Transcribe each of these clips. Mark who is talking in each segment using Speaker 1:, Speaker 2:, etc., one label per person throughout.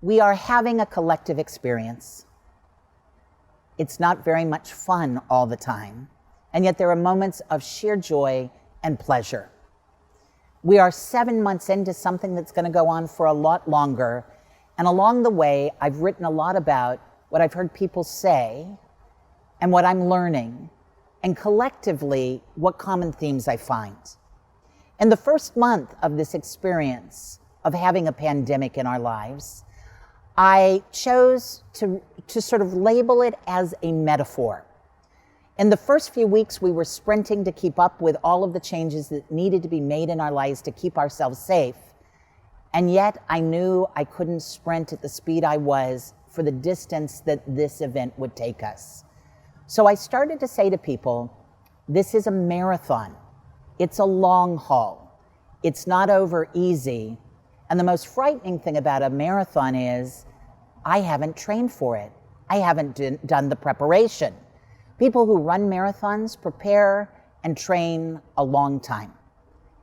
Speaker 1: We are having a collective experience. It's not very much fun all the time, and yet there are moments of sheer joy and pleasure. We are 7 months into something that's going to go on for a lot longer, and along the way, I've written a lot about what I've heard people say and what I'm learning, and collectively, what common themes I find. In the first month of this experience of having a pandemic in our lives, I chose to sort of label it as a metaphor. In the first few weeks, we were sprinting to keep up with all of the changes that needed to be made in our lives to keep ourselves safe. And yet I knew I couldn't sprint at the speed I was for the distance that this event would take us. So I started to say to people, this is a marathon. It's a long haul. It's not over easy. And the most frightening thing about a marathon is I haven't trained for it. I haven't done the preparation. People who run marathons prepare and train a long time.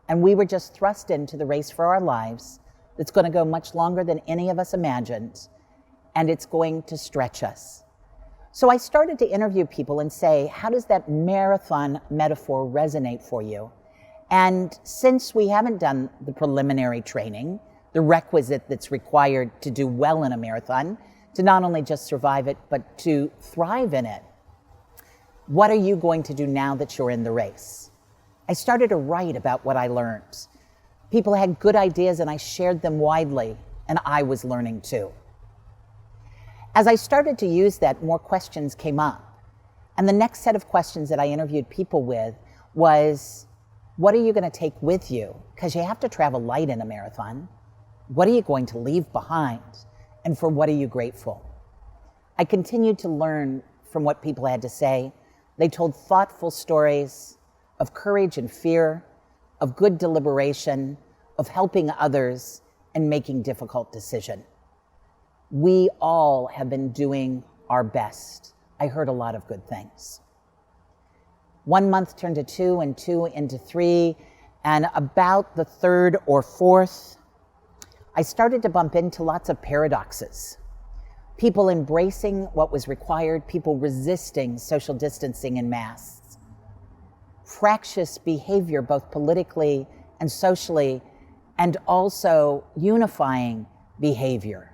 Speaker 1: And we were just thrust into the race for our lives that's going to go much longer than any of us imagined, and it's going to stretch us. So I started to interview people and say, how does that marathon metaphor resonate for you? And since we haven't done the preliminary training, the requisite that's required to do well in a marathon, to not only just survive it, but to thrive in it, what are you going to do now that you're in the race? I started to write about what I learned. People had good ideas and I shared them widely, and I was learning too. As I started to use that, more questions came up. And the next set of questions that I interviewed people with was, what are you going to take with you? Because you have to travel light in a marathon. What are you going to leave behind? And for what are you grateful? I continued to learn from what people had to say. They told thoughtful stories of courage and fear, of good deliberation, of helping others, and making difficult decisions. We all have been doing our best. I heard a lot of good things. 1 month turned to 2, and 2 into 3, and about the 3rd or 4th, I started to bump into lots of paradoxes. People embracing what was required, people resisting social distancing en masse. Fractious behavior, both politically and socially, and also unifying behavior.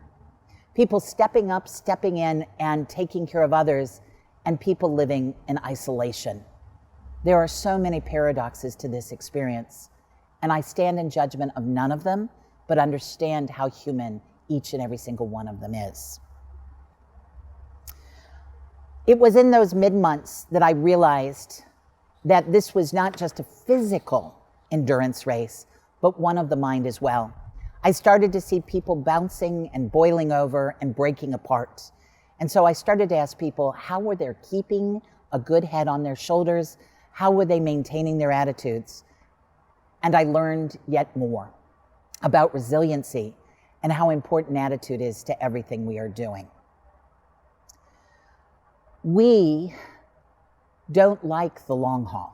Speaker 1: People stepping up, stepping in, and taking care of others, and people living in isolation. There are so many paradoxes to this experience, and I stand in judgment of none of them, but understand how human each and every single one of them is. It was in those mid-months that I realized that this was not just a physical endurance race, but one of the mind as well. I started to see people bouncing and boiling over and breaking apart. And so I started to ask people, how were they keeping a good head on their shoulders? How were they maintaining their attitudes? And I learned yet more about resiliency and how important attitude is to everything we are doing. We don't like the long haul.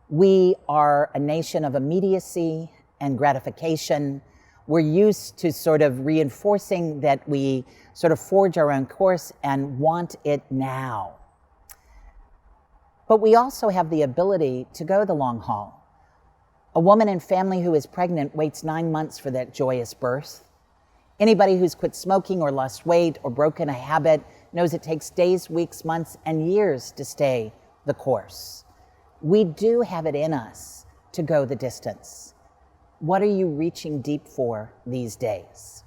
Speaker 1: We are a nation of immediacy and gratification. We're used to sort of reinforcing that we sort of forge our own course and want it now. But we also have the ability to go the long haul. A woman in family who is pregnant waits 9 months for that joyous birth. Anybody who's quit smoking or lost weight or broken a habit knows it takes days, weeks, months, and years to stay the course. We do have it in us to go the distance. What are you reaching deep for these days?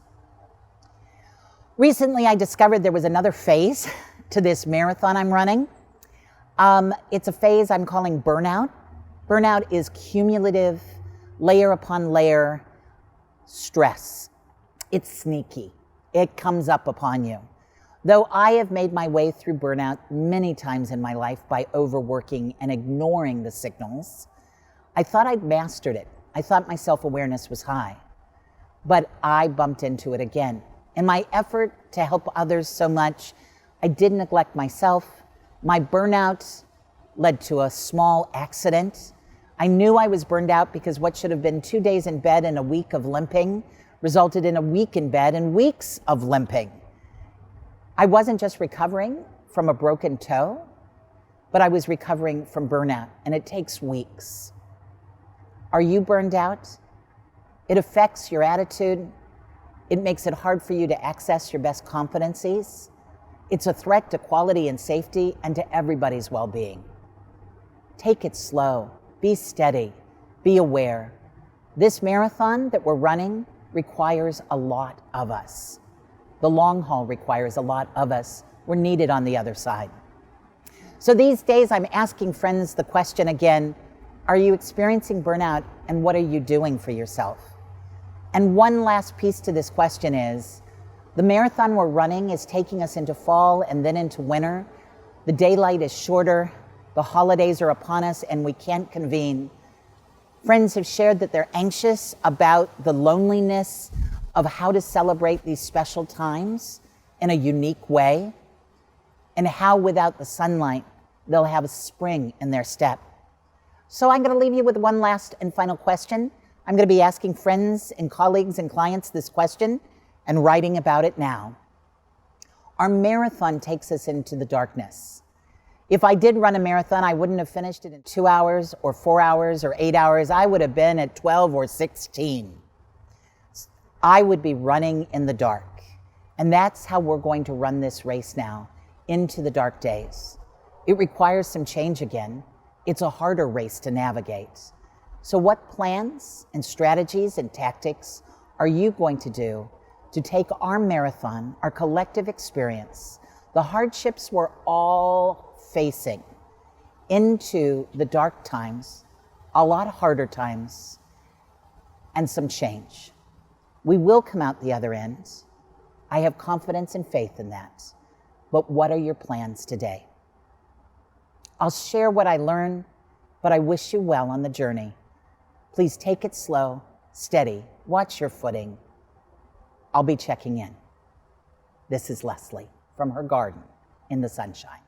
Speaker 1: Recently, I discovered there was another phase to this marathon I'm running. It's a phase I'm calling burnout. Burnout is cumulative, layer upon layer stress. It's sneaky. It comes up upon you. Though I have made my way through burnout many times in my life by overworking and ignoring the signals, I thought I'd mastered it. I thought my self-awareness was high. But I bumped into it again. In my effort to help others so much, I did neglect myself. My burnout led to a small accident. I knew I was burned out because what should have been 2 days in bed and a week of limping resulted in a week in bed and weeks of limping. I wasn't just recovering from a broken toe, but I was recovering from burnout, and it takes weeks. Are you burned out? It affects your attitude. It makes it hard for you to access your best competencies. It's a threat to quality and safety and to everybody's well-being. Take it slow, be steady, be aware. This marathon that we're running requires a lot of us. The long haul requires a lot of us. We're needed on the other side. So these days I'm asking friends the question again, are you experiencing burnout and what are you doing for yourself? And one last piece to this question is, the marathon we're running is taking us into fall and then into winter. The daylight is shorter, the holidays are upon us, and we can't convene. Friends have shared that they're anxious about the loneliness of how to celebrate these special times in a unique way, and how without the sunlight, they'll have a spring in their step. So I'm going to leave you with one last and final question. I'm going to be asking friends and colleagues and clients this question and writing about it now. Our marathon takes us into the darkness. If I did run a marathon, I wouldn't have finished it in 2 hours or 4 hours or 8 hours. I would have been at 12 or 16. I would be running in the dark. And that's how we're going to run this race now, into the dark days. It requires some change again. It's a harder race to navigate. So what plans and strategies and tactics are you going to do to take our marathon, our collective experience, the hardships we're all facing, into the dark times, a lot harder times, and some change? We will come out the other end. I have confidence and faith in that. But what are your plans today? I'll share what I learned, but I wish you well on the journey. Please take it slow, steady, watch your footing. I'll be checking in. This is Leslie from her garden in the sunshine.